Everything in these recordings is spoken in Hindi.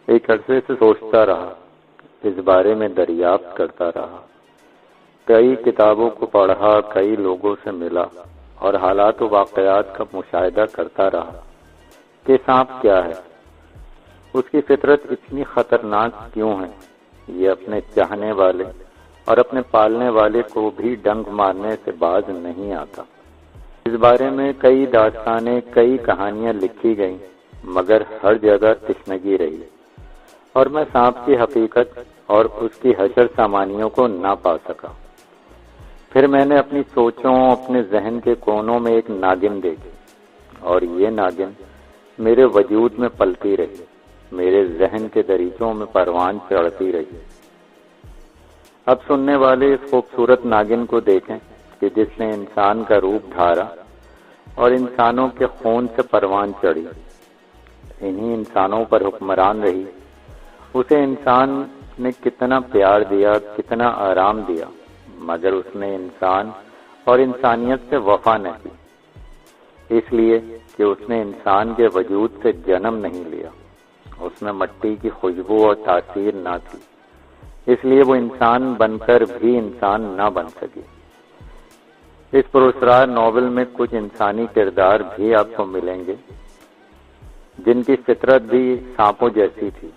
एक अरसे से सोचता रहा, इस बारे में दरियाफ्त करता रहा। कई किताबों को पढ़ा, कई लोगों से मिला और हालात व वाक़यात का मुशाहिदा करता रहा कि सांप क्या है, उसकी फितरत इतनी खतरनाक क्यों है, ये अपने चाहने वाले और अपने पालने वाले को भी डंक मारने से बाज नहीं आता। इस बारे में कई दास्तानें, कई कहानियां लिखी गईं, मगर हर जगह तिश्नगी रही और मैं सांप की हकीकत और उसकी हशर सामानियों को ना पा सका। फिर मैंने अपनी सोचों, अपने जहन के कोनों में एक नागिन देखी और ये नागिन मेरे वजूद में पलती रही, मेरे जहन के दरीचों में परवान चढ़ती रही। अब सुनने वाले इस खूबसूरत नागिन को देखें कि जिसने इंसान का रूप धारा और इंसानों के खून से परवान चढ़ी, इन्हीं इंसानों पर हुक्मरान रही। उसे इंसान ने कितना प्यार दिया, कितना आराम दिया, मगर उसने इंसान और इंसानियत से वफा न की, इसलिए कि उसने इंसान के वजूद से जन्म नहीं लिया। उसमें मट्टी की खुशबू और तासीर ना थी, इसलिए वो इंसान बनकर भी इंसान ना बन सकी। इस पुरस्कार नॉवेल में कुछ इंसानी किरदार भी आपको मिलेंगे जिनकी फितरत भी सांपों जैसी थी,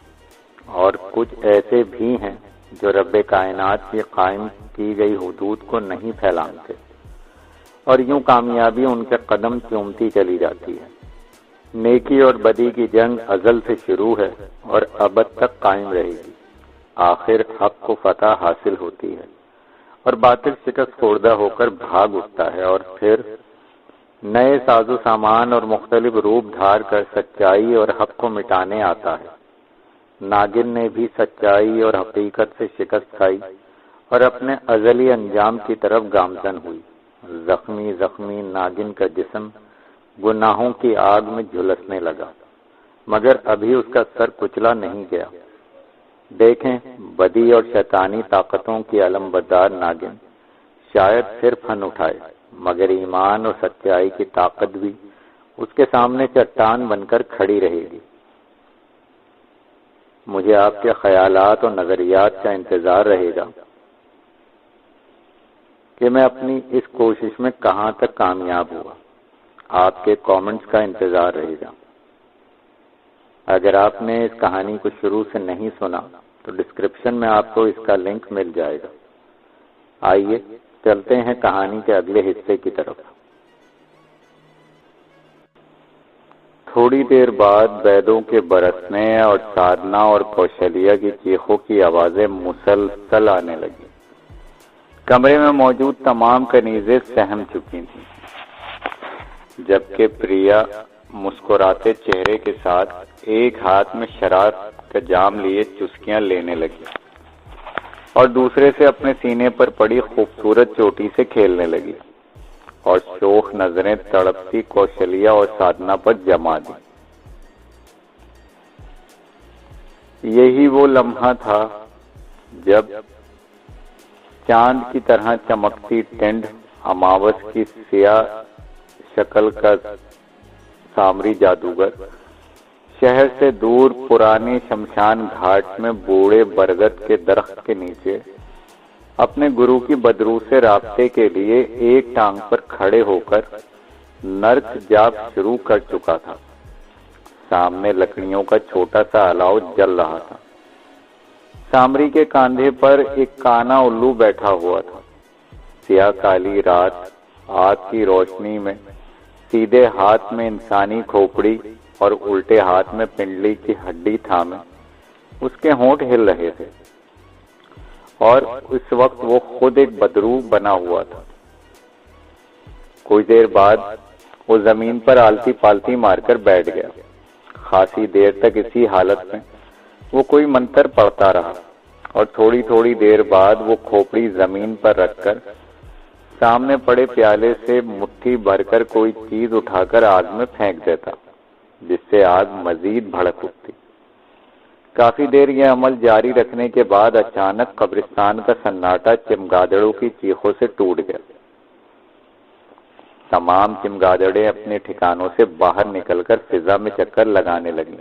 और कुछ ऐसे भी हैं जो रब्बे कायनात की कायम की गई हुदूद को नहीं फैलाते और यूं कामयाबी उनके कदम चूमती चली जाती है। नेकी और बदी की जंग अजल से शुरू है और अबद तक कायम रहेगी। आखिर हक को फतह हासिल होती है और बातिल शिकस्त खुर्दा होकर भाग उठता है और फिर नए साजो सामान और मुख्तलिफ रूप धार कर सच्चाई और हक को मिटाने आता है। नागिन ने भी सच्चाई और हकीकत से शिकस्त खाई और अपने अजली अंजाम की तरफ गामजन हुई। जख्मी जख्मी नागिन का जिस्म गुनाहों की आग में झुलसने लगा, मगर अभी उसका सर कुचला नहीं गया। देखें, बदी और शैतानी ताकतों की अलमबरदार नागिन शायद फिर फन उठाए, मगर ईमान और सच्चाई की ताकत भी उसके सामने चट्टान बनकर खड़ी रहेगी। मुझे आपके ख्यालात और नजरियात का इंतजार रहेगा कि मैं अपनी इस कोशिश में कहां तक कामयाब हुआ। आपके कमेंट्स का इंतजार रहेगा। अगर आपने इस कहानी को शुरू से नहीं सुना तो डिस्क्रिप्शन में आपको इसका लिंक मिल जाएगा। आइए चलते हैं कहानी के अगले हिस्से की तरफ। थोड़ी देर बाद बैदों के बरसने और साधना और कौशलिया की चीखों की आवाजें मुसलसल आने लगी। कमरे में मौजूद तमाम कनीजें सहम चुकी थीं, जबकि प्रिया मुस्कुराते चेहरे के साथ एक हाथ में शराब का जाम लिए चुस्कियां लेने लगी और दूसरे से अपने सीने पर पड़ी खूबसूरत चोटी से खेलने लगी और शोख नजरें तड़पती कौशलिया और साधना पर जमा दी। यही वो लम्हा था जब चांद की तरह चमकती टेंड अमावस की सियाह शक्ल का सामरी जादूगर शहर से दूर पुरानी शमशान घाट में बूढ़े बरगद के दरख्त के नीचे अपने गुरु की बदरू से राब्ते के लिए एक टांग पर खड़े होकर नर्क जाप शुरू कर चुका था। सामने लकड़ियों का छोटा सा अलाव जल रहा था। सामरी के कांधे पर एक काना उल्लू बैठा हुआ था। सियाह काली रात आग की रोशनी में सीधे हाथ में इंसानी खोपड़ी और उल्टे हाथ में पिंडली की हड्डी थामे उसके होंठ हिल रहे थे और उस वक्त वो खुद एक बदरू बना हुआ था। कुछ देर बाद वो जमीन पर आलती पालती मारकर बैठ गया। खासी देर तक इसी हालत में वो कोई मंत्र पढ़ता रहा और थोड़ी थोड़ी देर बाद वो खोपड़ी जमीन पर रखकर सामने पड़े प्याले से मुट्ठी भरकर कोई चीज उठाकर आग में फेंक देता, जिससे आग मजीद भड़क उठती। काफी देर यह अमल जारी रखने के बाद अचानक कब्रिस्तान का सन्नाटा चमगादड़ों की चीखों से टूट गया। तमाम चमगादड़ें अपने ठिकानों से बाहर निकलकर फिजा में चक्कर लगाने लगी।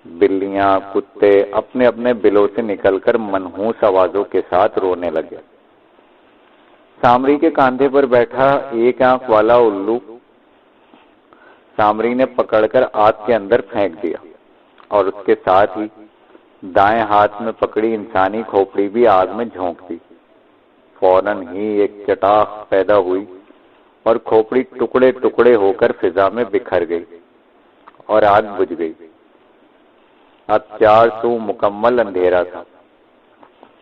बिल्लियां, कुत्ते अपने अपने बिलों से निकलकर मनहूस आवाजों के साथ रोने लगे। सामरी के कांधे पर बैठा एक आंख वाला उल्लू सामरी ने पकड़कर आग के अंदर फेंक दिया और उसके साथ ही दाएं हाथ में पकड़ी इंसानी खोपड़ी भी आग में झोंक दी। फौरन ही एक चटाख पैदा हुई और खोपड़ी टुकड़े टुकड़े होकर फिजा में बिखर गई और आग बुझ गई। अब 400 मुकम्मल अंधेरा था।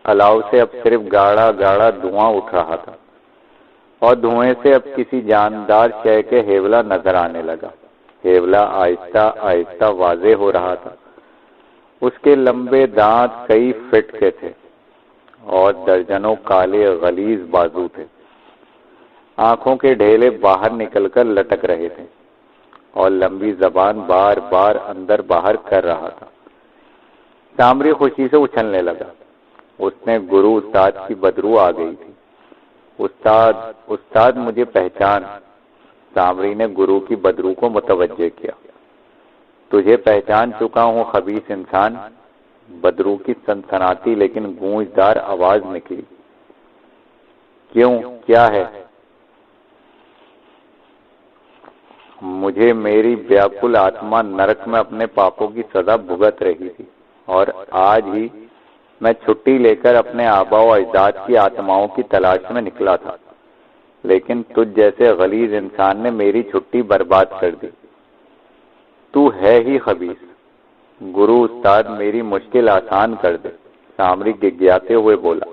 अलाव से अब सिर्फ गाढ़ा गाढ़ा धुआं उठ रहा था और धुएं से अब किसी जानदार शय के हेवला नजर आने लगा। हेवला आहिस्ता आहिस्ता वाज़ेह हो रहा था। उसके लंबे दांत कई फीट के थे और दर्जनों काले गलीज बाजू थे। आंखों के ढेले बाहर निकलकर लटक रहे थे और लंबी जबान बार बार अंदर बाहर कर रहा था। सामरी खुशी से उछलने लगा। उसने गुरु उस्ताद की बदरू आ गई थी। उस्ताद, उस्ताद मुझे पहचान। सामरी ने गुरु की बदरू को मुतवज्जे किया। तुझे पहचान चुका हूं खबीस इंसान। बदरू की सनसनाती लेकिन गूंजदार आवाज निकली। क्यों, क्या है? मुझे मेरी व्याकुल आत्मा नरक में अपने पापों की सजा भुगत रही थी और आज ही मैं छुट्टी लेकर अपने आबा व अजदाद की आत्माओं की तलाश में निकला था, लेकिन तुझ जैसे गलीज इंसान ने मेरी छुट्टी बर्बाद कर दी। तू है ही खबीस। गुरु उस्ताद मेरी मुश्किल आसान कर दे। सामरी गिड़गिड़ाते हुए बोला।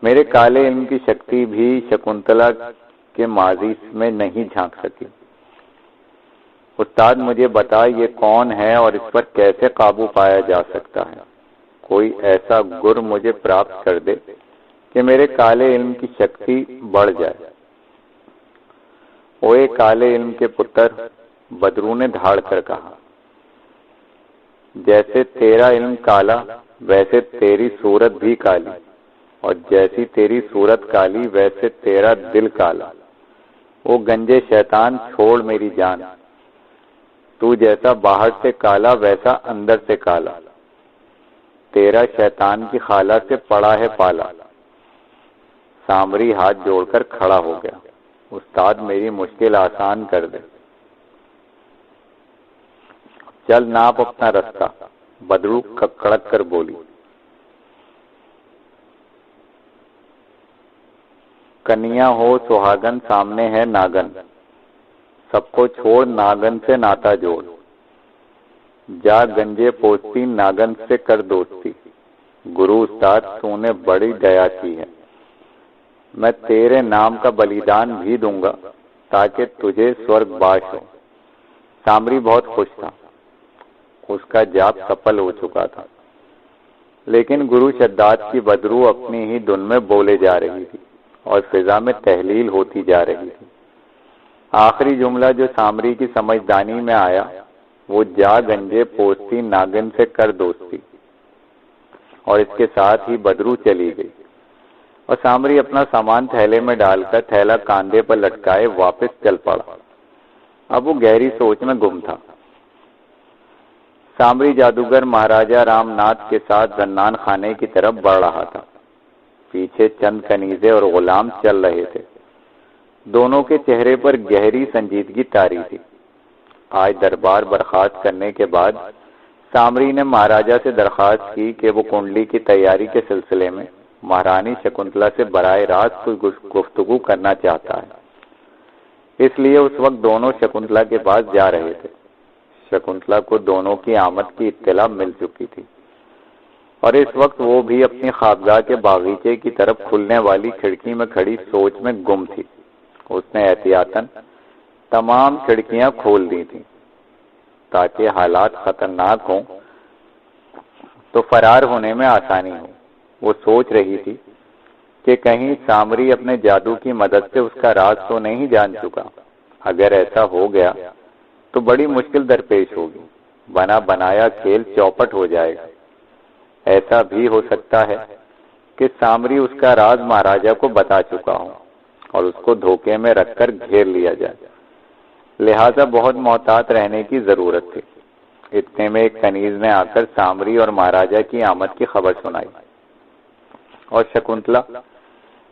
मेरे काले इल्म की शक्ति भी शकुंतला के माजी में नहीं झांक सकी। उस्ताद मुझे बता ये कौन है और इस पर कैसे काबू पाया जा सकता है। कोई ऐसा गुर मुझे प्राप्त कर दे कि मेरे काले इल्म की शक्ति बढ़ जाए। ओए काले इल्म के पुत्र, बदरू ने धाड़ कर कहा, जैसे तेरा इल्म काला वैसे तेरी सूरत भी काली, और जैसी तेरी सूरत काली वैसे तेरा दिल काला। ओ गंजे शैतान, छोड़ मेरी जान। तू जैसा बाहर से काला वैसा अंदर से काला। तेरा शैतान की खाला से पड़ा है पाला। सामरी हाथ जोड़कर खड़ा हो गया। उस्ताद मेरी मुश्किल आसान कर दे। चल नाप अपना रास्ता, बदरू कड़क कर बोली। कन्या हो सुहागन, सामने है नागन। सबको छोड़ नागन से नाता जोड़। जा गंजे पोस्ती, नागन से कर दोस्ती। गुरु उस्ताद तूने बड़ी दया की है। मैं तेरे नाम का बलिदान भी दूंगा ताकि तुझे स्वर्गवास हो। सामरी बहुत खुश था। उसका जाप सफल हो चुका था, लेकिन गुरु शद्दाद की बदरू अपनी ही धुन में बोले जा रही थी और फिजा में तहलील होती जा रही थी। आखिरी जुमला जो सामरी की समझदानी में आया वो जा गंजे पोस्ती, नागिन से कर दोस्ती, और इसके साथ ही बदरू चली गई और सामरी अपना सामान थैले में डालकर थैला कांधे पर लटकाए वापस चल पड़ा। अब वो गहरी सोच में गुम था। सामरी जादूगर महाराजा रामनाथ के साथ जन्नान खाने की तरफ बढ़ रहा था। पीछे चंद कनीजे और गुलाम चल रहे थे। दोनों के चेहरे पर गहरी संजीदगी तारी थी। आज दरबार बर्खास्त करने के बाद सामरी ने महाराजा से दरखास्त की कि वो कुंडली की तैयारी के सिलसिले में महारानी शकुंतला से बराह रास्त कुछ गुफ्तगू करना चाहता है। इसलिए उस वक्त दोनों शकुंतला के पास जा रहे थे। शकुंतला को दोनों की आमद की इत्तला मिल चुकी थी और इस वक्त वो भी अपनी ख्वाबगाह के बागीचे की तरफ खुलने वाली खिड़की में खड़ी सोच में गुम थी। उसने एहतियातन तमाम खिड़कियां खोल दी थी ताकि हालात खतरनाक हों तो फरार होने में आसानी हो। वो सोच रही थी कि कहीं सामरी अपने जादू की मदद से उसका राज तो नहीं जान चुका। अगर ऐसा हो गया तो बड़ी मुश्किल दरपेश होगी। बना बनाया खेल चौपट हो जाएगा। ऐसा भी हो सकता है कि सामरी उसका राज महाराजा को बता चुका हो और उसको धोखे में रखकर घेर लिया जाए। लिहाजा बहुत मोहतात रहने की जरूरत थी। इतने में एक कनीज ने आकर सामरी और महाराजा की आमद की खबर सुनाई और शकुंतला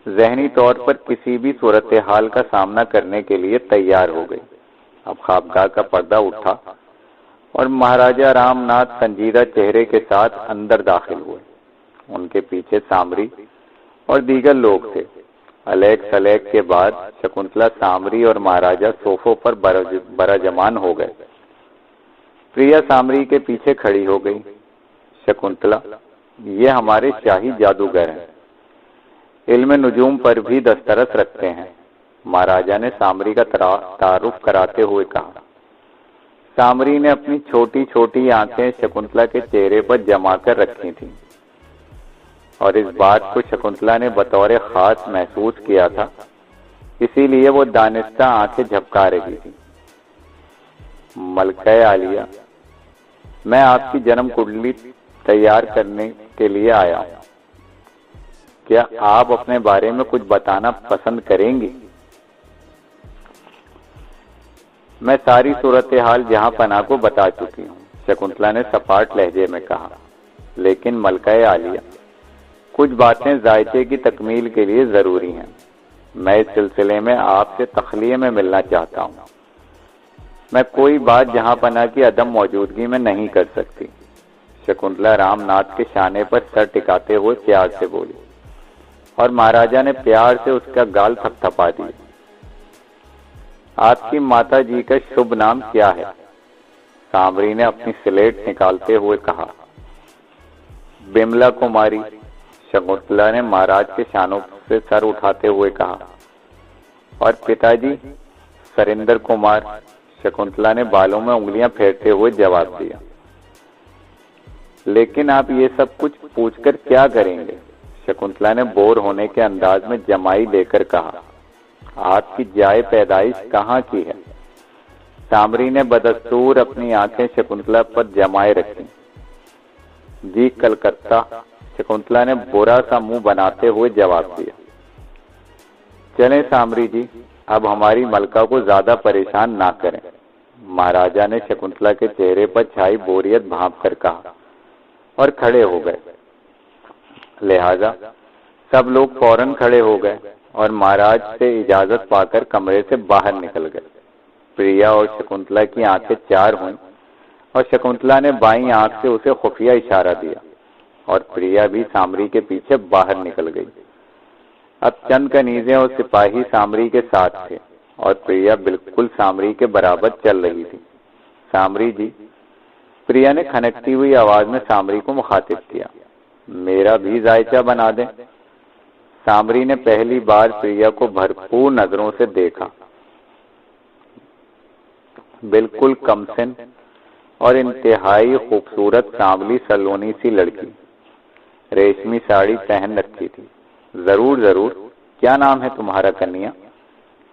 ज़हनी तौर पर किसी भी सूरत हाल का सामना करने के लिए तैयार हो गई। अब ख्वाबगाह का पर्दा उठा और महाराजा रामनाथ संजीदा चेहरे के साथ अंदर दाखिल हुए। उनके पीछे सामरी और दीगर लोग थे। अलेख सलेख के बाद शकुंतला, सामरी और महाराजा सोफों पर बराजमान हो गए। प्रिया सामरी के पीछे खड़ी हो गई। शकुंतला, ये हमारे शाही जादूगर हैं, इल्म नुजूम पर भी दस्तरस रखते हैं, महाराजा ने सामरी का तारुफ कराते हुए कहा। सामरी ने अपनी छोटी छोटी आंखें शकुंतला के चेहरे पर जमाकर रखी थीं और इस बात को शकुंतला ने बतौर खास महसूस किया था, इसीलिए वो दानिस्ता आंखें झपका रही थी। मलका आलिया, मैं आपकी जन्म कुंडली तैयार करने के लिए आया हूं। क्या आप अपने बारे में कुछ बताना पसंद करेंगी? मैं सारी सूरत हाल जहां पना को बता चुकी हूं, शकुंतला ने सपाट लहजे में कहा। लेकिन मलका आलिया, कुछ बातें जायचे की तकमील के लिए जरूरी हैं। मैं इस सिलसिले में आपसे तखलिये में मिलना चाहता हूं। मैं कोई बात जहां पना की अदम मौजूदगी में नहीं कर सकती। शकुंतला रामनाथ के शाने पर सर टिकाते हुए प्यार से बोली और महाराजा ने प्यार से उसका गाल थपथपा दिया। आपकी माता जी का शुभ नाम क्या है? सामरी ने अपनी स्लेट निकालते हुए कहा। बिमला कुमारी, शकुंतला ने महाराज के शानों से सर उठाते हुए कहा। और पिताजी? सरिंदर कुमार, शकुंतला ने बालों में उंगलियां फेरते हुए जवाब दिया। लेकिन आप ये सब कुछ पूछकर क्या करेंगे? शकुंतला ने बोर होने के अंदाज में जमाई लेकर कहा। आपकी जाए पैदाइश कहाँ की है? सामरी ने बदस्तूर अपनी आंखें शकुंतला पर जमाए रखी। जी कलकत्ता, शकुंतला ने बुरा सा मुंह बनाते हुए जवाब दिया। चलें सामरी जी, अब हमारी मलका को ज्यादा परेशान ना करें, महाराजा ने शकुंतला के चेहरे पर छाई बोरियत भांप कर कहा और खड़े हो गए। लिहाजा सब लोग फौरन खड़े हो गए और महाराज से इजाजत पाकर कमरे से बाहर निकल गए। प्रिया और शकुंतला की आंखें चार हुईं और शकुंतला ने बाईं आंख से उसे खुफिया इशारा दिया और प्रिया भी सामरी के पीछे बाहर निकल गई। अब चंद कनीजें और सिपाही सामरी के साथ थे और प्रिया बिल्कुल सामरी के बराबर चल रही थी। सामरी जी, प्रिया ने खनकती हुई आवाज में सामरी को मुखातिब किया। मेरा भी जायचा बना दें। सामरी ने पहली बार प्रिया को भरपूर नजरों से देखा। बिल्कुल कमसिन और इंतहाई खूबसूरत सांवली सलोनी सी लड़की, रेशमी साड़ी पहन रखी थी। जरूर जरूर, क्या नाम है तुम्हारा कन्या?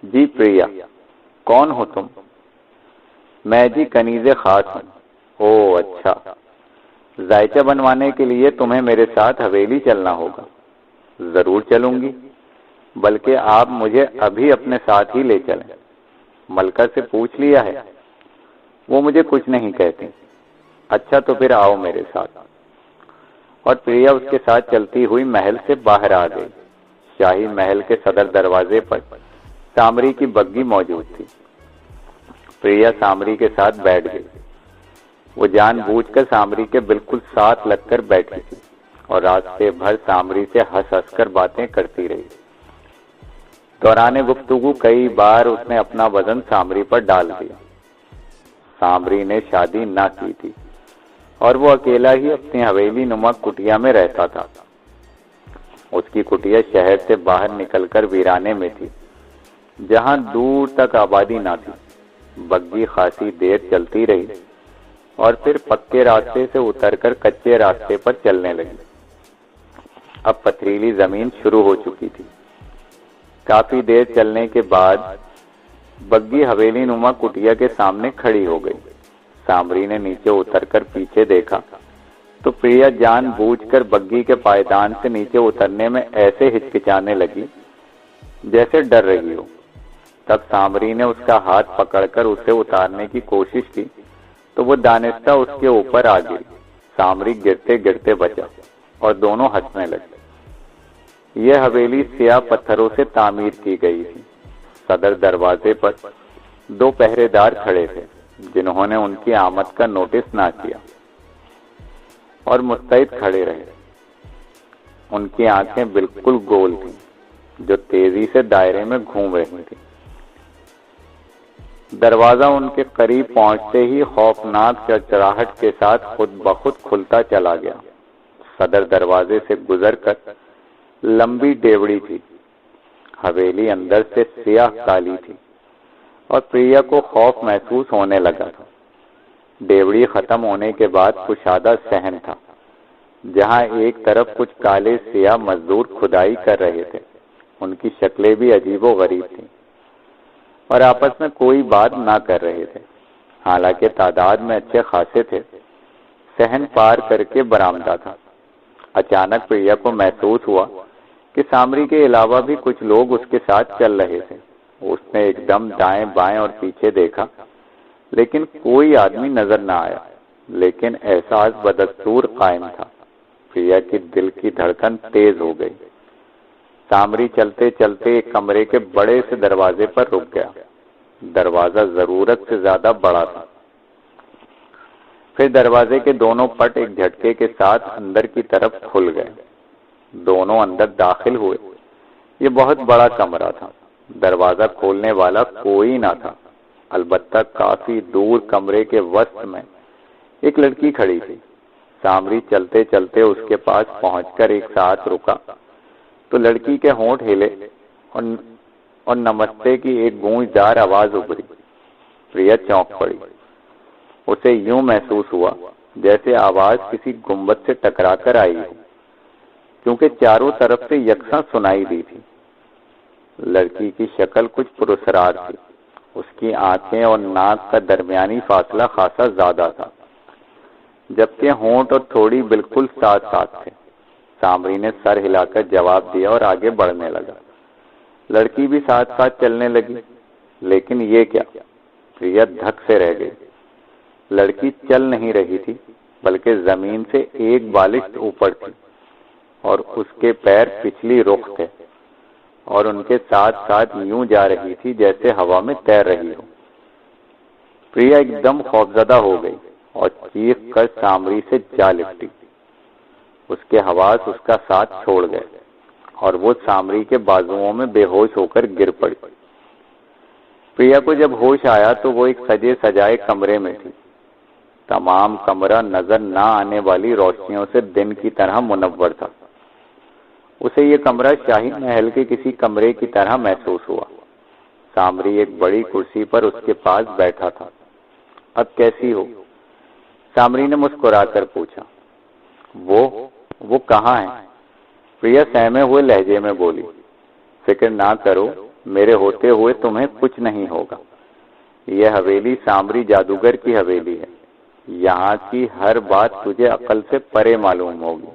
जी प्रिया। कौन हो तुम? मैं जी कनीज़े खास हूँ। ओह अच्छा, जायचा बनवाने के लिए तुम्हें मेरे साथ हवेली चलना होगा। जरूर चलूंगी, बल्कि आप मुझे अभी अपने साथ ही ले चलें। मलका से पूछ लिया है, वो मुझे कुछ नहीं कहती। अच्छा तो फिर आओ मेरे साथ। और प्रिया उसके साथ चलती हुई महल से बाहर आ गई। शाही महल के सदर दरवाजे पर सामरी की बग्गी मौजूद थी। प्रिया सामरी के साथ बैठ गई। वो जानबूझकर सामरी के बिल्कुल साथ लगकर बैठी थी और रास्ते भर सामरी से हंस हंसकर बातें करती रही। दौरान गुफ्तगू कई बार उसने अपना वजन सामरी पर डाल दिया। सामरी ने शादी ना की थी और वो अकेला ही अपनी हवेली नुमा कुटिया में रहता था। उसकी कुटिया शहर से बाहर निकलकर वीराने में थी, जहां दूर तक आबादी ना थी। बग्गी खासी देर चलती रही और फिर पक्के रास्ते से उतरकर कच्चे रास्ते पर चलने लगी। अब पथरीली जमीन शुरू हो चुकी थी। काफी देर चलने के बाद बग्गी हवेली नुमा कुटिया के सामने खड़ी हो गई। सामरी ने नीचे उतरकर पीछे देखा तो प्रिया जानबूझकर बग्गी के पायदान से नीचे उतरने में ऐसे हिचकिचाने लगी जैसे डर रही हो। तब सामरी ने उसका हाथ पकड़कर उसे उतारने की कोशिश की तो वो दानिस्ता उसके ऊपर आ गिरी। सामरी गिरते गिरते बचा और दोनों हंसने लगे। यह हवेली स्याह पत्थरों से तामीर की गई थी। सदर दरवाजे पर 2 पहरेदार खड़े थे जिन्होंने उनकी आमद का नोटिस ना किया और मुस्तैद खड़े रहे। उनकी आंखें बिल्कुल गोल थीं जो तेजी से दायरे में घूम रही थी। दरवाजा उनके करीब पहुंचते ही खौफनाक चरचराहट के साथ खुद ब खुद खुलता चला गया। सदर दरवाजे से गुजरकर लंबी डेवड़ी थी। हवेली अंदर से स्याह काली थी और प्रिया को खौफ महसूस होने लगा था। डेवड़ी खत्म होने के बाद कुशादा सहन था जहां एक तरफ कुछ काले स्याह मजदूर खुदाई कर रहे थे। उनकी शक्लें भी अजीबो गरीब थीं और आपस में कोई बात ना कर रहे थे। हालांकि तादाद में अच्छे खासे थे। सहन पार करके बरामदा था। अचानक प्रिया को महसूस हुआ कि सामरी के अलावा भी कुछ लोग उसके साथ चल रहे थे। उसने एकदम दाएं बाएं और पीछे देखा लेकिन कोई आदमी नजर न आया। लेकिन एहसास बदस्तूर कायम था। प्रिया की दिल की धड़कन तेज हो गई। सामरी चलते चलते एक कमरे के बड़े से दरवाजे पर रुक गया। दरवाजा जरूरत से ज्यादा बड़ा था। फिर दरवाजे के दोनों पट एक झटके के साथ अंदर की तरफ खुल गए। दोनों अंदर दाखिल हुए। ये बहुत बड़ा कमरा था। दरवाजा खोलने वाला कोई ना था। अलबत्ता काफी दूर कमरे के वस्त में एक लड़की खड़ी थी। सामरी चलते चलते उसके पास पहुंचकर एक साथ रुका तो लड़की के होंठ हिले और नमस्ते की एक गूंजदार आवाज उभरी। प्रिया चौंक पड़ी। उसे यूं महसूस हुआ जैसे आवाज किसी गुंबद से टकराकर आई हो, क्योंकि चारों तरफ से यकसा सुनाई दी थी। लड़की की शक्ल कुछ पुरस्कार थी। उसकी आंखें और नाक का दरमियानी फासला खासा ज्यादा था, जबकि होंठ और थोड़ी बिल्कुल साथ साथ थे। सामरी ने सर हिलाकर जवाब दिया और आगे बढ़ने लगा। लड़की भी साथ साथ चलने लगी। लेकिन ये क्या? प्रिया धक से रह गई। लड़की चल नहीं रही थी बल्कि जमीन से एक बालिश ऊपर थी और उसके पैर पिछली रुख थे और उनके साथ साथ यूं जा रही थी जैसे हवा में तैर रही हो। प्रिया एकदम खौफजदा हो गई और चीख कर सामरी से जा लिपटी। उसके हवास उसका साथ छोड़ गए और वो सामरी के बाजुओं में बेहोश होकर गिर पड़ी। प्रिया को जब होश आया तो वो एक सजे सजाए कमरे में थी। तमाम कमरा नजर न आने वाली रोशनियों से दिन की तरह मुनव्वर था। उसे ये कमरा शाही महल के किसी कमरे की तरह महसूस हुआ। सामरी एक बड़ी कुर्सी पर उसके पास बैठा था। अब कैसी हो? सामरी ने मुस्कुराकर पूछा। वो कहाँ है? प्रिया सहमे हुए लहजे में बोली। फिक्र ना करो, मेरे होते हुए तुम्हें कुछ नहीं होगा। यह हवेली सामरी जादूगर की हवेली है। यहाँ की हर बात तुझे अकल से परे मालूम होगी।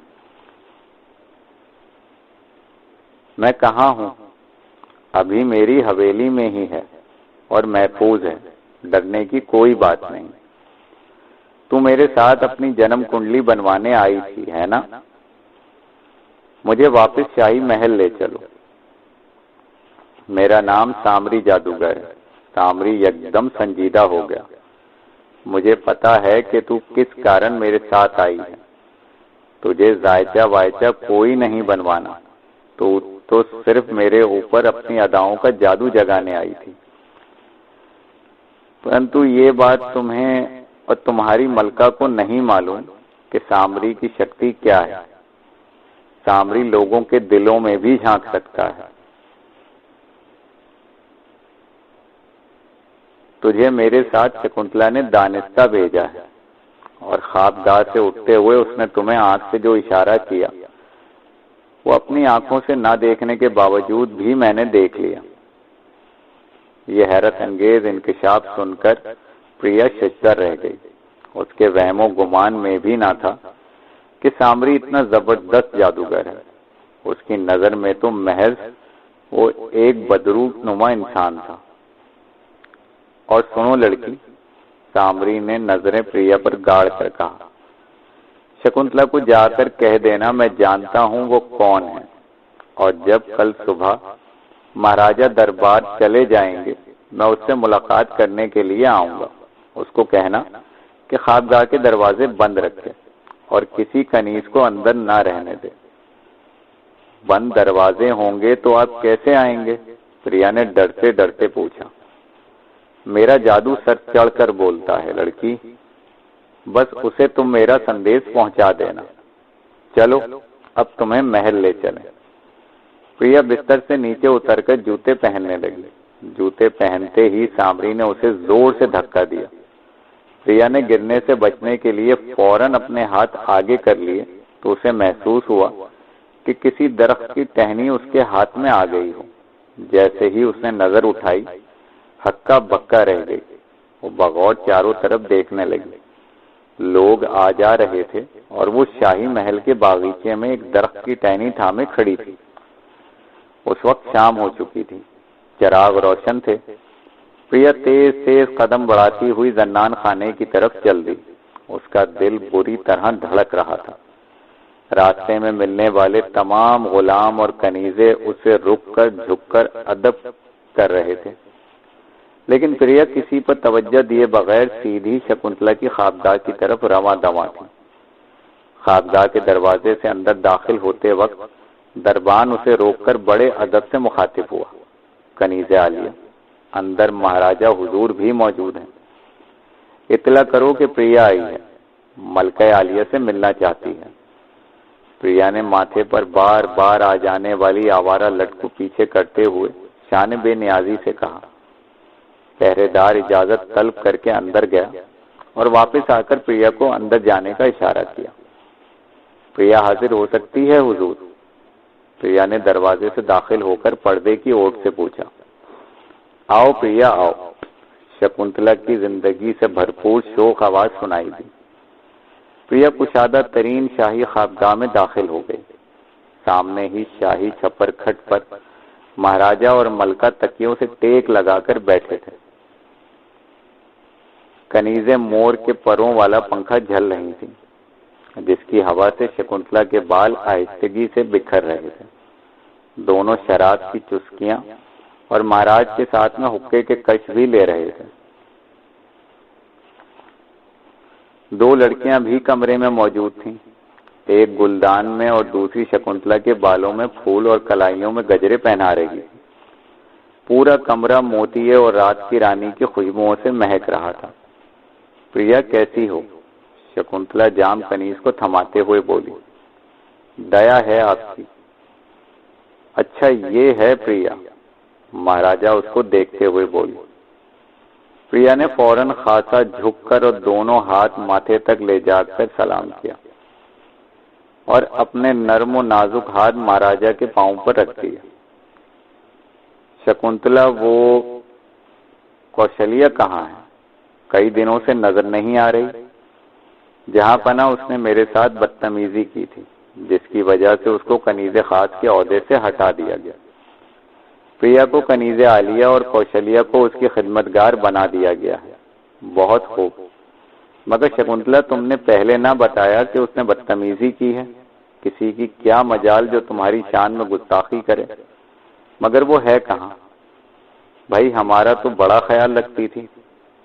मैं कहाँ हूँ? अभी मेरी हवेली में ही है और महफूज है। डरने की कोई बात नहीं। तू मेरे साथ अपनी जन्म कुंडली बनवाने आई थी, है ना? मुझे वापस शाही महल ले चलो। मेरा नाम सामरी जादूगर है। सामरी एकदम संजीदा हो गया। मुझे पता है कि तू किस कारण मेरे साथ आई है। तुझे जायचा वायचा कोई नहीं बनवाना। तो सिर्फ मेरे ऊपर अपनी अदाओं का जादू जगाने आई थी। परंतु ये बात तुम्हें और तुम्हारी मलका को नहीं मालूम कि सामरी की शक्ति क्या है। सामरी लोगों के दिलों में भी झांक सकता है। तुझे मेरे साथ शकुंतला ने दानिस्ता भेजा है और ख्वाबगाह से उठते हुए उसने तुम्हें आंख से जो इशारा किया वो अपनी आंखों से ना देखने के बावजूद भी मैंने देख लिया। यह हैरत अंगेज इंकशाफ सुनकर प्रिया शशदर रह गई। उसके वहमो गुमान में भी ना था कि सामरी इतना जबरदस्त जादूगर है। उसकी नजर में तो महज वो एक बदरूप नुमा इंसान था। और सुनो लड़की, सामरी ने नजरें प्रिया पर गाड़ कर कहा, शकुंतला को जाकर कह देना मैं जानता हूं वो कौन है, और जब कल सुबह महाराजा दरबार चले जाएंगे मैं उससे मुलाकात करने के लिए आऊंगा। उसको कहना कि ख्वाबगाह के दरवाजे बंद रखे और किसी कनीज को अंदर ना रहने दे। बंद दरवाजे होंगे तो आप कैसे आएंगे? प्रिया ने डरते डरते पूछा। मेरा जादू सर चढ़कर बोलता है लड़की, बस उसे तुम मेरा संदेश पहुंचा देना। चलो अब तुम्हें महल ले चलें। प्रिया बिस्तर से नीचे उतरकर जूते पहनने लगी। जूते पहनते ही सामरी ने उसे जोर से धक्का दिया। प्रिया ने गिरने से बचने के लिए फौरन अपने हाथ आगे कर लिए तो उसे महसूस हुआ कि किसी दरख्त की टहनी उसके हाथ में आ गई हो। जैसे ही उसने नजर उठाई, हक्का बक्का रह गई। वो बगौर चारों तरफ देखने लगी। लोग आ जा रहे थे और वो शाही महल के बागीचे में एक दरख्त की टहनी थामे खड़ी थी। उस वक्त शाम हो चुकी थी, चिराग रोशन थे। प्रिया तेज तेज कदम बढ़ाती हुई जन्नान खाने की तरफ चल दी। उसका दिल बुरी तरह धड़क रहा था। रास्ते में मिलने वाले तमाम गुलाम और कनीजे उसे रुककर झुककर अदब कर रहे थे, लेकिन प्रिया किसी पर तवज्जो दिए बगैर सीधी शकुंतला की ख्वाबगाह की तरफ रवां दवां थी। ख्वाबगाह के दरवाजे से अंदर दाखिल होते वक्त दरबान उसे रोककर बड़े अदब से मुखातिब हुआ। कनीज़े आलिया, अंदर महाराजा हुजूर भी मौजूद हैं। इतला करो कि प्रिया आई है, मलका आलिया से मिलना चाहती है। प्रिया ने माथे पर बार बार आ जाने वाली आवारा लट को पीछे करते हुए शान बेनियाजी से कहा। पहरेदार इजाजत तलब करके अंदर गया और वापस आकर प्रिया को अंदर जाने का इशारा किया। प्रिया हाजिर हो सकती है हुजूर? प्रिया ने दरवाजे से दाखिल होकर पर्दे की ओर से पूछा। आओ प्रिया आओ। शकुंतला की जिंदगी से भरपूर शोक आवाज सुनाई दी। प्रिया कुशादा तरीन शाही ख्वाबगाह में दाखिल हो गई। सामने ही शाही छप्पर खट पर महाराजा और मलका तकियों से टेक लगाकर बैठे थे। कनीजे मोर के परों वाला पंखा झल रही थी, जिसकी हवा से शकुंतला के बाल आहिस्तगी से बिखर रहे थे। दोनों शराब की चुस्कियां और महाराज के साथ में हुक्के के कश भी ले रहे थे। दो लड़कियां भी कमरे में मौजूद थीं, एक गुलदान में और दूसरी शकुंतला के बालों में फूल और कलाइयों में गजरे पहना रही थी। पूरा कमरा मोतिये और रात की रानी की खुशबुओं से महक रहा था। प्रिया कैसी हो? शकुंतला जाम कनीज को थमाते हुए बोली। दया है आपकी। अच्छा ये है प्रिया, महाराजा उसको देखते हुए बोली। प्रिया ने फौरन खासा झुककर और दोनों हाथ माथे तक ले जाकर सलाम किया और अपने नर्म और नाजुक हाथ महाराजा के पांव पर रख दिए। शकुंतला, वो कौशल्या कहाँ है? कई दिनों से नजर नहीं आ रही। जहां पना उसने मेरे साथ बदतमीजी की थी, जिसकी वजह से उसको कनीज़े खास के ओहदे से हटा दिया गया। प्रिया को कनीज़े आलिया और कौशल्या को उसकी खिदमतगार बना दिया गया है। बहुत खूब। मगर शकुंतला, तुमने पहले ना बताया कि उसने बदतमीजी की है। किसी की क्या मजाल जो तुम्हारी शान में गुस्ताखी करे। मगर वो है कहाँ? भाई हमारा तो बड़ा ख्याल रखती थी,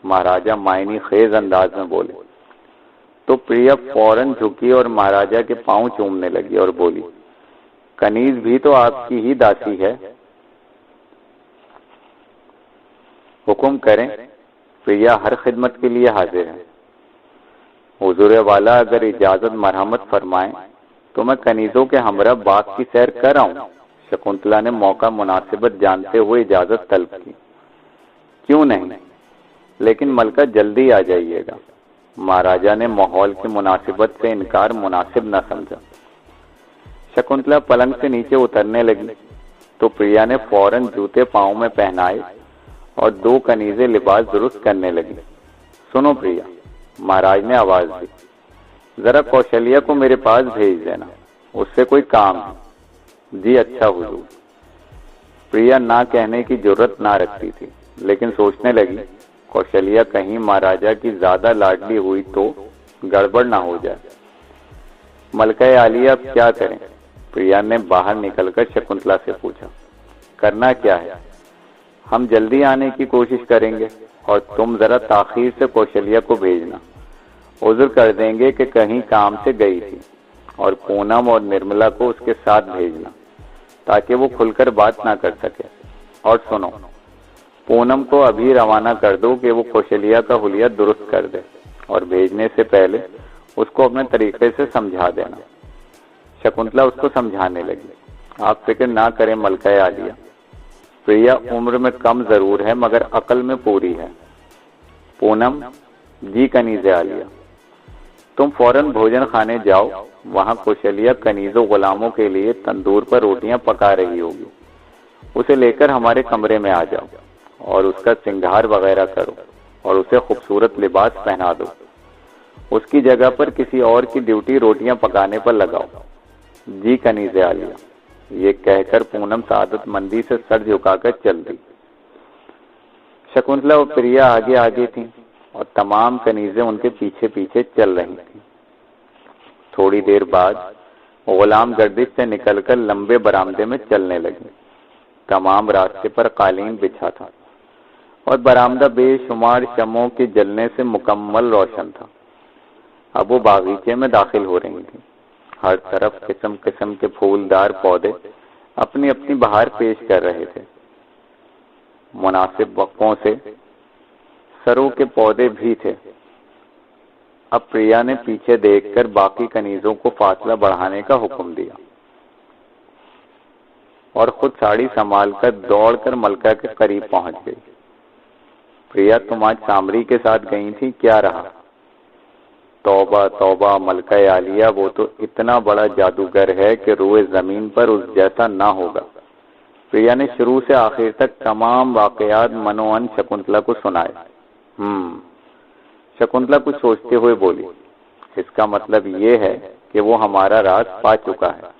महाराजा मायनी खेज अंदाज में बोले। तो प्रिया फौरन झुकी और महाराजा के पांव चूमने लगी और बोली, कनीज भी तो आपकी ही दासी है। हुक्म करें, प्रिया हर खिदमत के लिए हाजिर है। हुजूर वाला अगर इजाजत मरहमत फरमाएं तो मैं कनीजों के हमरा बाग की सैर कर आऊं। शकुंतला ने मौका मुनासिबत जानते हुए इजाजत तलब की। क्यों नहीं, लेकिन मलका जल्दी आ जाइएगा। महाराजा ने माहौल की मुनासिबत से इनकार मुनासिब न समझा। शकुंतला पलंग से नीचे उतरने लगी तो प्रिया ने फौरन जूते पांव में पहनाए और दो कनीजे लिबास दुरुस्त करने लगी। सुनो प्रिया, महाराज ने आवाज दी, जरा कौशल्या को मेरे पास भेज देना, उससे कोई काम है। जी अच्छा हुजूर। प्रिया ना कहने की जुर्रत ना रखती थी, लेकिन सोचने लगी कौशल्या कहीं महाराजा की ज्यादा लाडली हुई तो गड़बड़ ना हो जाए। मलका आलिया अब क्या करें? प्रिया ने बाहर निकलकर शकुंतला से पूछा। करना क्या है, हम जल्दी आने की कोशिश करेंगे और तुम जरा ताखीर से कौशल्या को भेजना। उज़्र कर देंगे कि कहीं काम से गई थी, और पूनम और निर्मला को उसके साथ भेजना ताकि वो खुलकर बात ना कर सके। और सुनो, पूनम को अभी रवाना कर दो कि वो कौशल्या का हुलिया दुरुस्त कर दे, और भेजने से पहले उसको अपने तरीके से समझा देना। शकुंतला उसको समझाने लगी। आप फिक्र ना करें मलका आलिया, प्रिया उम्र में कम जरूर है मगर अकल में पूरी है। पूनम जी कनीज़े आलिया, तुम फौरन भोजन खाने जाओ, वहां कौशल्या कनीजों गुलामों के लिए तंदूर पर रोटियां पका रही होगी। उसे लेकर हमारे कमरे में आ जाओ और उसका श्रृंगार वगैरह करो और उसे खूबसूरत लिबास पहना दो। उसकी जगह पर किसी और की ड्यूटी रोटियां पकाने पर लगाओ। जी कनीज़े आलिया। ये कहकर पूनम सादतमंदी से सर झुकाकर चल दी। शकुंतला और प्रिया आगे आगे थीं और तमाम कनीजें उनके पीछे पीछे चल रही थीं। थोड़ी देर बाद गुलाम गर्दिश से निकलकर लंबे बरामदे में चलने लगे। तमाम रास्ते पर कालीन बिछा था और बरामदा बेशुमार शमों के जलने से मुकम्मल रोशन था। अब वो बागीचे में दाखिल हो रही थी। हर तरफ किस्म किस्म के फूलदार पौधे अपनी अपनी बहार पेश कर रहे थे। मुनासिब वक्फों से सरों के पौधे भी थे। अब प्रिया ने पीछे देखकर बाकी कनीजों को फासला बढ़ाने का हुक्म दिया और खुद साड़ी संभालकर दौड़कर मलका के करीब पहुंच गई। प्रिया, तुम आज सामरी के साथ गई थी, क्या रहा? तौबा तौबा मलका आलिया, वो तो इतना बड़ा जादूगर है कि रोए जमीन पर उस जैसा ना होगा। प्रिया ने शुरू से आखिर तक तमाम वाकयात मनोअन शकुंतला को सुनाए। शकुंतला कुछ सोचते हुए बोली, इसका मतलब ये है कि वो हमारा राज पा चुका है।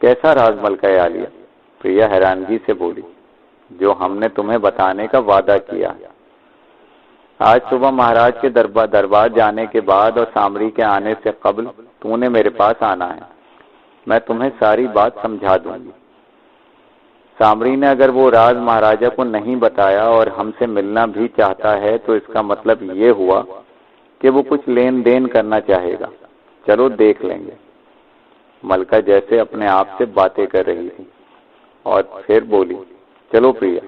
कैसा राज मलका आलिया? प्रिया हैरानगी से बोली, जो हमने तुम्हें बताने का वादा किया। आज सुबह महाराज के दरबार जाने के बाद और सामरी के आने से कबल तूने मेरे पास आना है। मैं तुम्हें सारी बात समझा दूंगी। सामरी ने अगर वो राज महाराजा को नहीं बताया और हमसे मिलना भी चाहता है तो इसका मतलब ये हुआ कि वो कुछ लेन देन करना चाहेगा। चलो देख लेंगे। मलका जैसे अपने आप से बातें कर रही थी और फिर बोली, चलो प्रिया,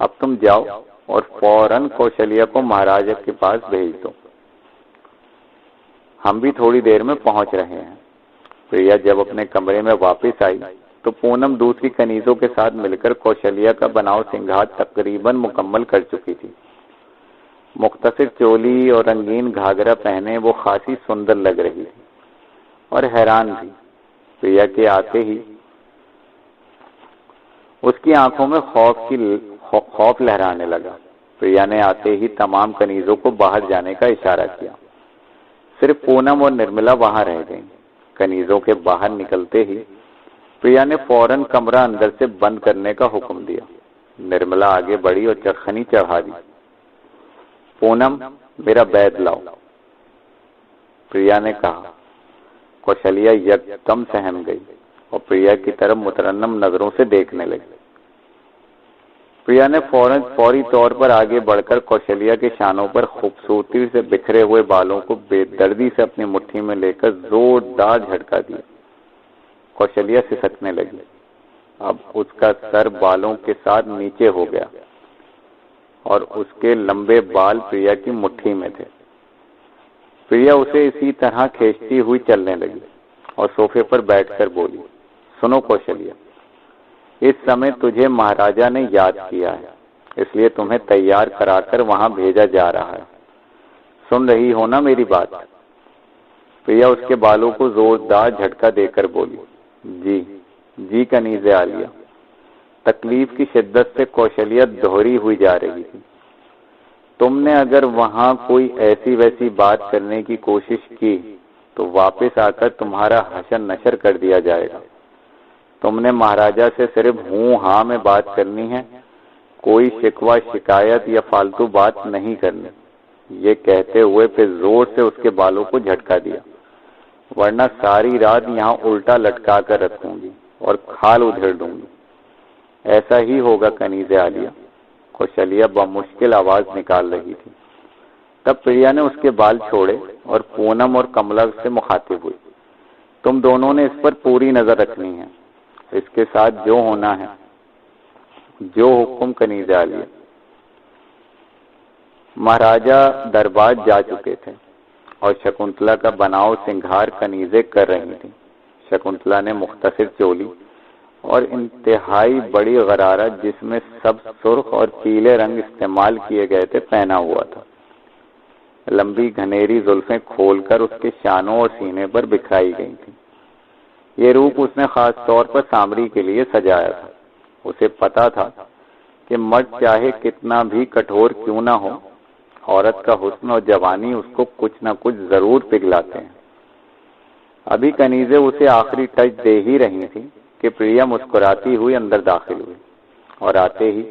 अब तुम जाओ और फौरन कौशल्या को महाराजा के पास भेज दो। हम भी थोड़ी देर में पहुंच रहे हैं। प्रिया जब अपने कमरे में वापस आई तो पूनम दूसरी कनीजों के साथ मिलकर कौशल्या का बनाव सिंगार तकरीबन मुकम्मल कर चुकी थी। मुख्तसर चोली और रंगीन घाघरा पहने वो खासी सुंदर लग रही थी और हैरान थी। प्रिया के आते ही उसकी आंखों में खौफ लहराने लगा। प्रिया ने आते ही तमाम कनीजों को बाहर जाने का इशारा किया। सिर्फ पूनम और निर्मला वहां रह गईं। कनीजों के बाहर निकलते ही प्रिया ने फौरन कमरा अंदर से बंद करने का हुक्म दिया। निर्मला आगे बढ़ी और चरखनी चढ़ा दी। पूनम, मेरा बैद लाओ, प्रिया ने कहा। कौशल्या यकदम सहम गई और प्रिया की तरफ मुतरन्नम नजरों से देखने लगी। प्रिया ने फौरी तौर पर आगे बढ़कर कौशल्या के शानों पर खूबसूरती से बिखरे हुए बालों को बेदर्दी से अपनी मुट्ठी में लेकर जोरदार झटका दिया। कौशल्या सिसकने लगी। अब उसका सर बालों के साथ नीचे हो गया और उसके लंबे बाल प्रिया की मुट्ठी में थे। प्रिया उसे इसी तरह खींचती हुई चलने लगी और सोफे पर बैठकर बोली, सुनो कौशल्या, इस समय तुझे महाराजा ने याद किया है, इसलिए तुम्हें तैयार कराकर वहां भेजा जा रहा है। सुन रही हो ना मेरी बात? प्रिया उसके बालों को जोरदार झटका देकर बोली, जी कनीज़े आलिया। तकलीफ की शिद्दत से कौशल्या दोहरी हुई जा रही थी। तुमने अगर वहां कोई ऐसी वैसी बात करने की कोशिश की तो वापस आकर तुम्हारा हशर नशर कर दिया जाएगा। तुमने महाराजा से सिर्फ हूं हां में बात करनी है कोई शिकवा शिकायत या फालतू बात नहीं करनी। ये कहते हुए फिर जोर से उसके बालों को झटका दिया, वरना सारी रात यहाँ उल्टा लटका कर रखूंगी और खाल उधेड़ दूंगी। ऐसा ही होगा कनीज़े आलिया, कौशल्या बमुश्किल आवाज निकाल रही थी। तब प्रिया ने उसके बाल छोड़े और पूनम और कमला से मुखातिब हुई, तुम दोनों ने इस पर पूरी नजर रखनी है, इसके साथ जो होना है, जो हुक्म कनीज़े आलिया। महाराजा दरबार जा चुके थे और शकुंतला का बनाव सिंगार कनीज़े कर रही थी। शकुंतला ने मुख्तसर चोली और इंतहाई बड़ी गरारा जिसमें सब सुर्ख और पीले रंग इस्तेमाल किए गए थे पहना हुआ था। लंबी घनेरी जुल्फें खोलकर उसके शानों और सीने पर बिखराई गई थी। ये रूप उसने खास तौर पर सामरी के लिए सजाया था। उसे पता था कि मर्द चाहे कितना भी कठोर क्यों ना हो, औरत का हुस्न और जवानी उसको कुछ न कुछ जरूर पिघलाते हैं। अभी कनीज़े उसे आखिरी टच दे ही रही थी कि प्रिया मुस्कुराती हुई अंदर दाखिल हुई और आते ही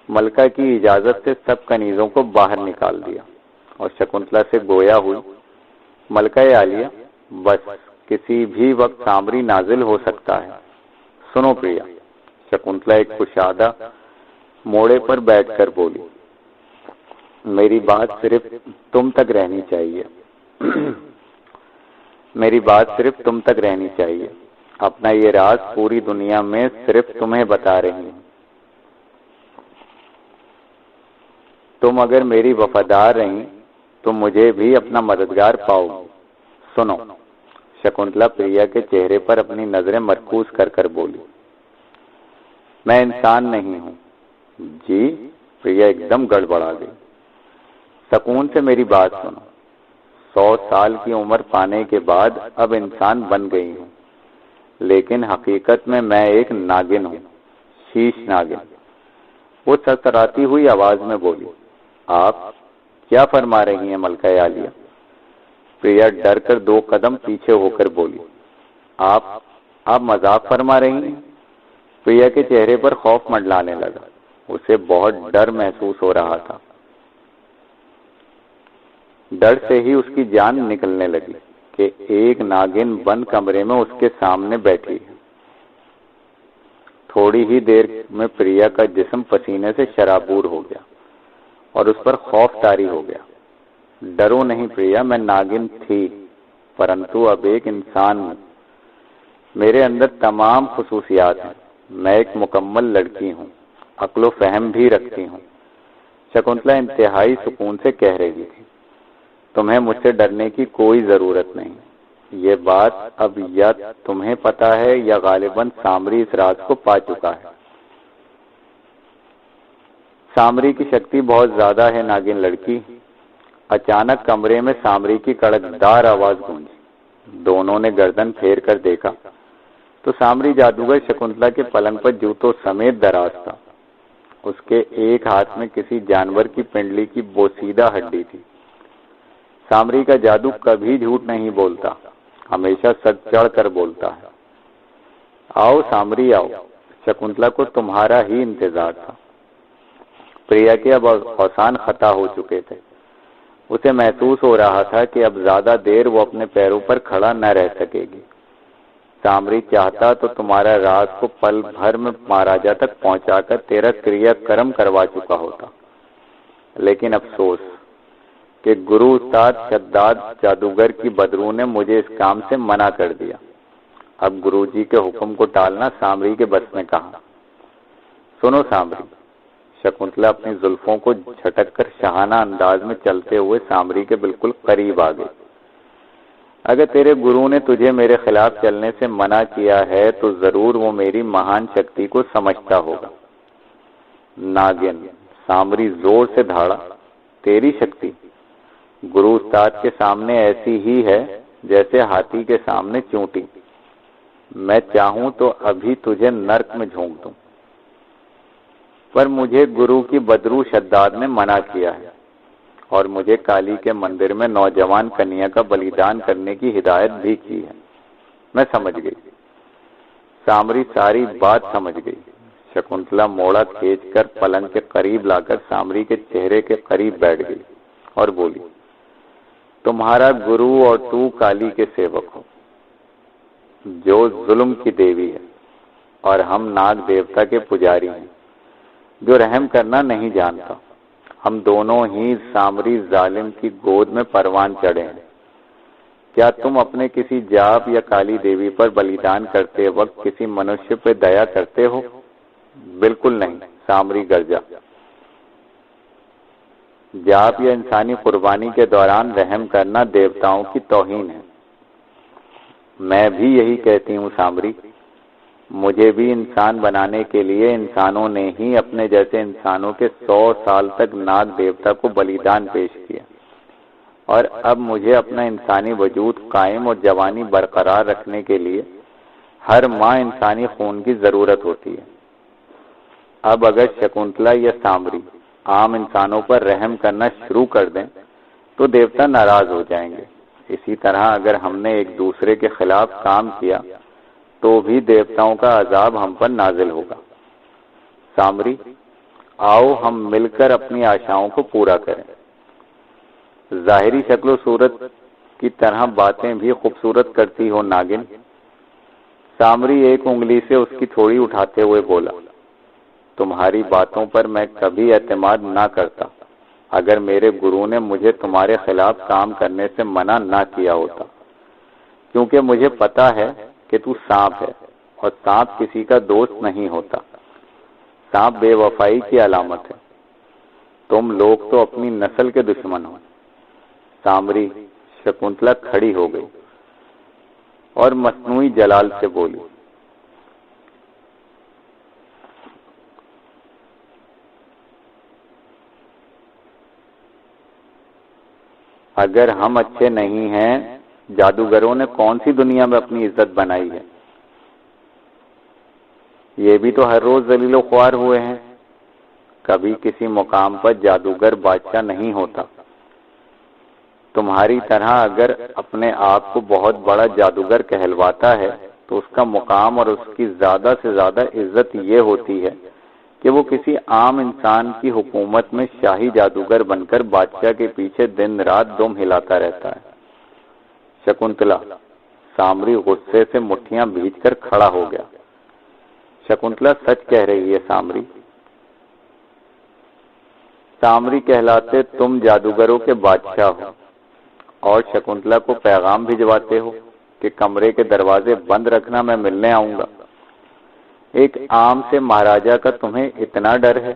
मलका की इजाजत से सब कनीज़ों को बाहर निकाल दिया और शकुंतला से गोया हुई, मलका आलिया, बस किसी भी वक्त सामरी नाजिल हो सकता है। सुनो प्रिया। शकुंतला एक कुशादा मोड़े पर बैठकर बोली, मेरी बात सिर्फ तुम तक रहनी चाहिए। मेरी बात सिर्फ तुम तक रहनी चाहिए। अपना ये राज पूरी दुनिया में सिर्फ तुम्हें बता रही हूं। तुम अगर मेरी वफादार रही तो मुझे भी अपना मददगार पाओगी। सुनो। शकुंतला प्रिया के चेहरे पर अपनी नजरें मरकूज कर कर बोली, मैं इंसान नहीं हूं। जी? प्रिया एकदम गड़बड़ा गई। सुकून से मेरी बात सुनो। 100 साल की उम्र पाने के बाद अब इंसान बन गई हूं, लेकिन हकीकत में मैं एक नागिन हूं, शीश नागिन। वो सरसराती हुई आवाज में बोली, आप क्या फरमा रही हैं मलका आलिया? प्रिया डर कर 2 कदम पीछे होकर बोली, आप मजाक फरमा रही हैं? प्रिया के चेहरे पर खौफ मंडलाने लगा। उसे बहुत डर महसूस हो रहा था। डर से ही उसकी जान निकलने लगी कि एक नागिन बंद कमरे में उसके सामने बैठी है। थोड़ी ही देर में प्रिया का जिस्म पसीने से शराबूर हो गया और उस पर खौफ तारी हो गया। डरो नहीं प्रिया, मैं नागिन थी, परंतु अब एक इंसान हूं। मेरे अंदर तमाम खुसूसियात हैं। मैं एक मुकम्मल लड़की हूं, अक्लो फहम भी रखती हूं। शकुंतला इंतहाई सुकून से कह रही थी, तुम्हें मुझसे डरने की कोई जरूरत नहीं। ये बात अब या तुम्हें पता है या गालिबन सामरी इस राज को पा चुका है। सामरी की शक्ति बहुत ज्यादा है नागिन लड़की। अचानक कमरे में सामरी की कड़कदार आवाज गूंजी। दोनों ने गर्दन फेर कर देखा तो सामरी जादूगर शकुंतला के पलंग पर जूतों समेत दराज था। उसके एक हाथ में किसी जानवर की पिंडली की बोसीदा हड्डी थी। सामरी का जादू कभी झूठ नहीं बोलता, हमेशा सच चढ़ कर बोलता है। आओ सामरी आओ, शकुंतला को तुम्हारा ही इंतजार था। प्रिया के अब अवसान खता हो चुके थे। उसे महसूस हो रहा था कि अब ज्यादा देर वो अपने पैरों पर खड़ा न रह सकेगी। सामरी चाहता तो तुम्हारा राज को पल भर में महाराजा तक पहुंचाकर तेरा क्रियाक्रम करवा चुका होता, लेकिन अफसोस कि गुरु उस्ताद शद्दाद जादूगर की बदरू ने मुझे इस काम से मना कर दिया। अब गुरुजी के हुक्म को टालना सामरी के बस में कहा। सुनो सामरी। शकुंतला अपनी जुल्फों को झटक कर शहाना अंदाज में चलते हुए सामरी के बिल्कुल करीब आ गई। अगर तेरे गुरु ने तुझे मेरे खिलाफ चलने से मना किया है तो जरूर वो मेरी महान शक्ति को समझता होगा। नागिन, सामरी जोर से धाड़ा, तेरी शक्ति गुरु उस्ताद के सामने ऐसी ही है जैसे हाथी के सामने चूंटी। मैं चाहूं तो अभी तुझे नर्क में झोंक दूं, पर मुझे गुरु की बदरू शद्दाद ने मना किया है और मुझे काली के मंदिर में नौजवान कन्या का बलिदान करने की हिदायत भी की है। मैं समझ गई। सामरी सारी बात समझ गई। शकुंतला मोड़ा खींचकर पलंग के करीब लाकर सामरी के चेहरे के करीब बैठ गई और बोली, तुम्हारा गुरु और तू काली के सेवक हो, जो जुल्म की देवी है, और हम नाग देवता के पुजारी हैं, जो रहम करना नहीं जानता। हम दोनों ही सामरी जालिम की गोद में परवान चढ़े हैं। क्या तुम अपने किसी जाप या काली देवी पर बलिदान करते वक्त किसी मनुष्य पर दया करते हो? बिल्कुल नहीं, सामरी गर्जा। जाप या इंसानी कुर्बानी के दौरान रहम करना देवताओं की तौहीन है। मैं भी यही कहती हूँ सामरी। मुझे भी इंसान बनाने के लिए इंसानों ने ही अपने जैसे इंसानों के 100 साल तक नाग देवता को बलिदान पेश किया, और अब मुझे अपना इंसानी वजूद कायम और जवानी बरकरार रखने के लिए हर माह इंसानी खून की जरूरत होती है। अब अगर शकुंतला या सामरी आम इंसानों पर रहम करना शुरू कर दें तो देवता नाराज हो जाएंगे। इसी तरह अगर हमने एक दूसरे के खिलाफ काम किया तो भी देवताओं का अजाब हम पर नाजिल होगा। सामरी, आओ हम मिलकर अपनी आशाओं को पूरा करें। जाहिरी शक्ल सूरत की तरह बातें भी खूबसूरत करती हो नागिन। सामरी एक उंगली से उसकी थोड़ी उठाते हुए बोला, तुम्हारी बातों पर मैं कभी एतमाद ना करता अगर मेरे गुरु ने मुझे तुम्हारे खिलाफ काम करने से मना ना किया होता, क्योंकि मुझे पता है कि तू सांप है और सांप किसी का दोस्त नहीं होता। सांप बेवफाई की अलामत है। तुम लोग तो अपनी नस्ल के दुश्मन हो। सामरी, शकुंतला खड़ी हो गई और मसनूई जलाल से बोली, अगर हम अच्छे नहीं हैं, जादूगरों ने कौन सी दुनिया में अपनी इज्जत बनाई है? ये भी तो हर रोज जलीलो ख्वार हुए हैं। कभी किसी मुकाम पर जादूगर बादशाह नहीं होता। तुम्हारी तरह अगर अपने आप को बहुत बड़ा जादूगर कहलवाता है तो उसका मुकाम और उसकी ज्यादा से ज्यादा इज्जत ये होती है कि वो किसी आम इंसान की हुकूमत में शाही जादूगर बनकर बादशाह के पीछे दिन रात दुम हिलाता रहता है। शकुंतला, सामरी गुस्से से मुट्ठियां भींचकर खड़ा हो गया। शकुंतला सच कह रही है सामरी। सामरी कहलाते तुम जादूगरों के बादशाह हो और शकुंतला को पैगाम भिजवाते हो कि कमरे के दरवाजे बंद रखना, मैं मिलने आऊंगा। एक आम से महाराजा का तुम्हें इतना डर है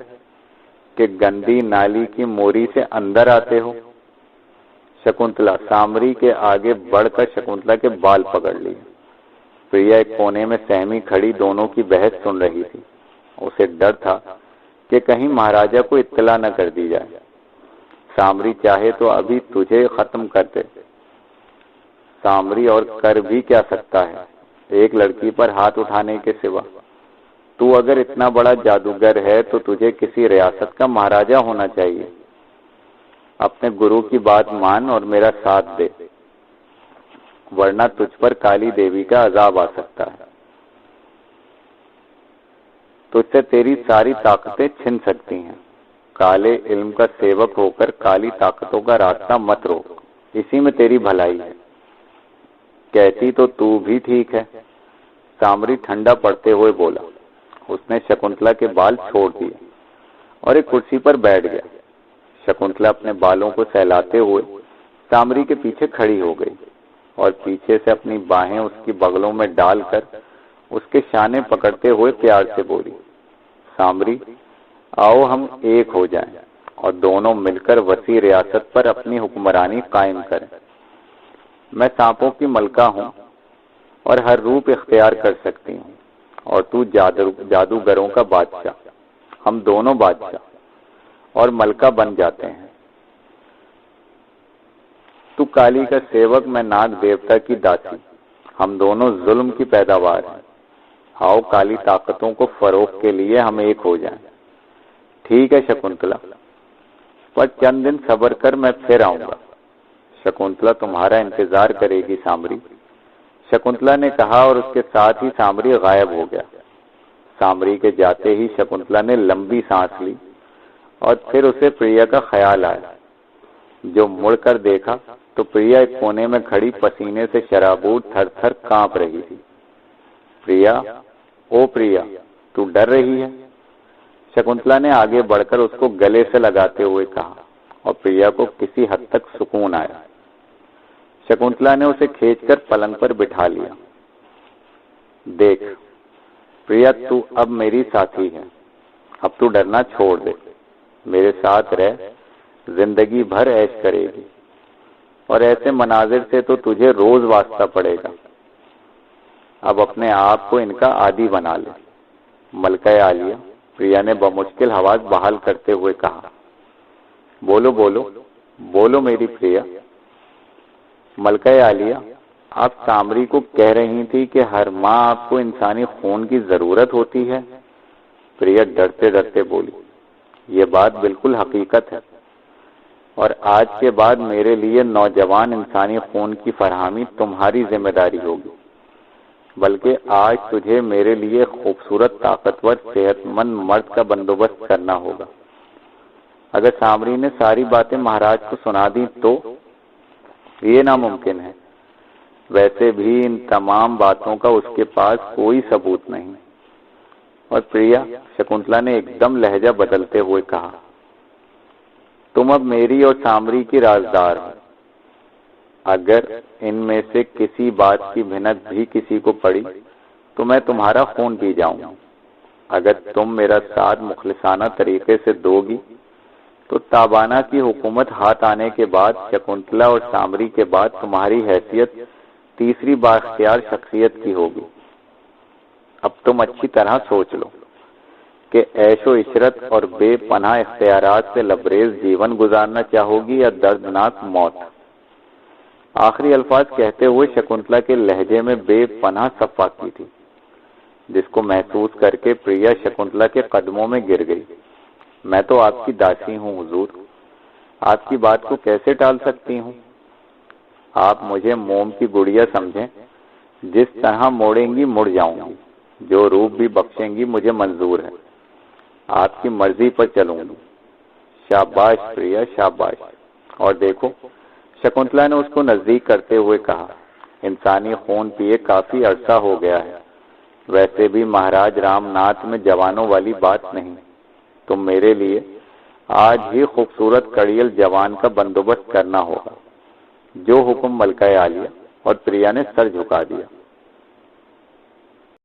कि गंदी नाली की मोरी से अंदर आते हो। शकुंतला, सामरी के आगे बढ़कर शकुंतला के बाल पकड़ लिए। प्रिया एक कोने में सहमी खड़ी दोनों की बहस सुन रही थी। उसे डर था कि कहीं महाराजा को इत्तला न कर दी जाए। सामरी चाहे तो अभी तुझे खत्म कर दे। सामरी और कर भी क्या सकता है एक लड़की पर हाथ उठाने के सिवा? तू अगर इतना बड़ा जादूगर है तो तुझे किसी रियासत का महाराजा होना चाहिए। अपने गुरु की बात मान और मेरा साथ दे, वरना तुझ पर काली देवी का अजाब आ सकता है। तुझसे तेरी सारी ताकतें छिन सकती हैं। काले इल्म का सेवक होकर काली ताकतों का रास्ता मत रोक, इसी में तेरी भलाई है। कहती तो तू भी ठीक है। सामरी ठंडा पड़ते हुए बोला। उसने शकुंतला के बाल छोड़ दिए और एक कुर्सी पर बैठ गया। शकुंतला अपने बालों को सहलाते हुए सामरी के पीछे खड़ी हो गई और पीछे से अपनी बाहें उसकी बगलों में डालकर उसके शाने पकड़ते हुए प्यार से बोली, सामरी, आओ हम एक हो जाएं और दोनों मिलकर वसी रियासत पर अपनी हुक्मरानी कायम करें। मैं सांपों की मलका हूँ और हर रूप इख्तियार कर सकती हूँ, और तू जादूगरों का बादशाह। हम दोनों बादशाह और मलका बन जाते हैं। तू काली का सेवक, मैं नाग देवता की दासी। हम दोनों जुल्म की पैदावार हैं। आओ काली ताकतों को फरोख के लिए हम एक हो जाएं। ठीक है शकुंतला, पर चंद दिन सब्र कर, मैं फिर आऊंगा। शकुंतला तुम्हारा इंतजार करेगी सामरी, शकुंतला ने कहा, और उसके साथ ही सामरी गायब हो गया। सामरी के जाते ही शकुंतला ने लंबी सांस ली और फिर उसे प्रिया का ख्याल आया। जो मुड़कर देखा तो प्रिया एक कोने में खड़ी पसीने से शराबूर थर थर कांप रही थी। प्रिया, ओ प्रिया, तू डर रही है? शकुंतला ने आगे बढ़कर उसको गले से लगाते हुए कहा और प्रिया को किसी हद तक सुकून आया। शकुंतला ने उसे खींचकर पलंग पर बिठा लिया। देख प्रिया, तू अब मेरी साथी है। अब तू डरना छोड़ दे, मेरे साथ रह, जिंदगी भर ऐश करेगी और ऐसे मनाजिर से तो तुझे रोज वास्ता पड़ेगा। अब अपने आप को इनका आदी बना ले। मलका आलिया, प्रिया ने बमुश्किल आवाज बहाल करते हुए कहा। बोलो बोलो बोलो मेरी प्रिया। मलका आलिया, आप सामरी को कह रही थी कि हर माँ आपको इंसानी खून की जरूरत होती है। प्रिया डरते डरते बोली, ये बात बिल्कुल हकीकत है और आज के बाद मेरे लिए नौजवान इंसानी खून की फरहमी तुम्हारी जिम्मेदारी होगी। बल्कि आज तुझे मेरे लिए खूबसूरत, ताकतवर, सेहतमंद मर्द का बंदोबस्त करना होगा। अगर सामरी ने सारी बातें महाराज को सुना दी तो ये नामुमकिन है। वैसे भी इन तमाम बातों का उसके पास कोई सबूत नहीं। और प्रिया, शकुंतला ने एकदम लहजा बदलते हुए कहा, तुम अब मेरी और सामरी की राजदार हो। अगर इनमें से किसी बात की भिनक भी किसी को पड़ी तो मैं तुम्हारा खून पी जाऊंगा। अगर तुम मेरा साथ मुखलिसाना तरीके से दोगी तो ताबाना की हुकूमत हाथ आने के बाद शकुंतला और सामरी के बाद तुम्हारी हैसियत तीसरी बाख्तियार शख्सियत की होगी। अब तुम अच्छी तरह सोच लो कि ऐशो इशरत और बेपनाह इख्तियारात से लबरेज जीवन गुजारना चाहोगी या दर्दनाक मौत। आखिरी अल्फाज कहते हुए शकुंतला के लहजे में बेपनाह सफाकी थी, जिसको महसूस करके प्रिया शकुंतला के कदमों में गिर गई। मैं तो आपकी दासी हूँ हुजूर, आपकी बात को कैसे टाल सकती हूँ? आप मुझे मोम की गुड़िया समझें, जिस तरह मोड़ेंगी मुड़ जाऊंगी, जो रूप भी बख्शेंगी मुझे मंजूर है। आपकी मर्जी पर चलूंगी। शाबाश प्रिया, शाबाश। और देखो, शकुंतला ने उसको नजदीक करते हुए कहा, इंसानी खून पिए काफी अरसा हो गया है। वैसे भी महाराज रामनाथ में जवानों वाली बात नहीं। तुम मेरे लिए आज ही खूबसूरत कड़ियल जवान का बंदोबस्त करना होगा। जो हुक्म मलका आलिया। और प्रिया ने सर झुका दिया।